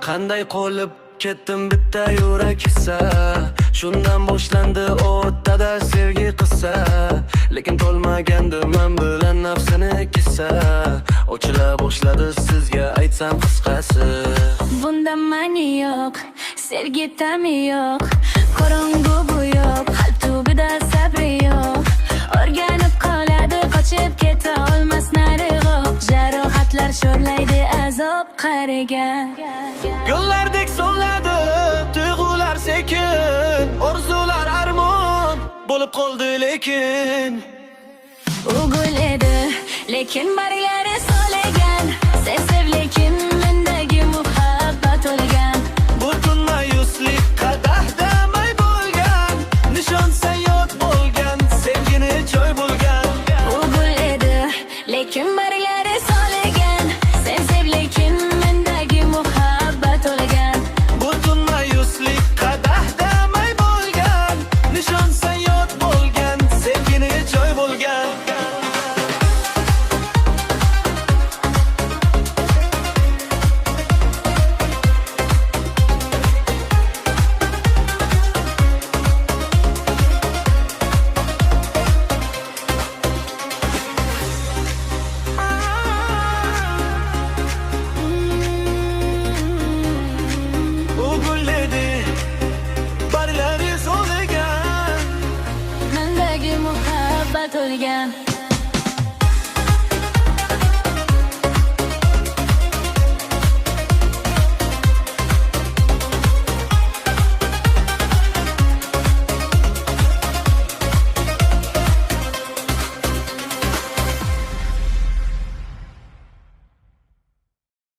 Qanday qolib ketdim bitta yurak hissa. Shundan boshlandi o'tda sevgi qissa. Lekin to'lmagandi men bilan nafsini kissa. Ochila boshladi sizga aytsam qisqasi. Bunda ma'ni yo'q, sevgi ta'mi yo'q, qorong'u bu yo'q, qalb tubida sabri yo'q. O'rganib qoladi, qochib keta olmas narig'oq. Jarohatlar sho'rlaydi azob qarigan. Gullardek so'nladi tuyg'ular sekin, orzular armon bo'lib qoldi lekin. U gul edi, lekin barglari so'lagan. Sev lekin mendagi muhabbat o'lgan. Butun ma'yuslik qadahda may bo'lgan. Nishon sayyod bo'lgan, sevgini joy bo'lgan. U gul edi, lekin barglari so'lagan. Sev lekin mendagi muhabbat o'lgan. Butun ma'yuslik qadahda may bo'lgan. Nishon sayyod bo'lgan, sevgini joy bo'lgan. Mendagi muhabbat o'lgan.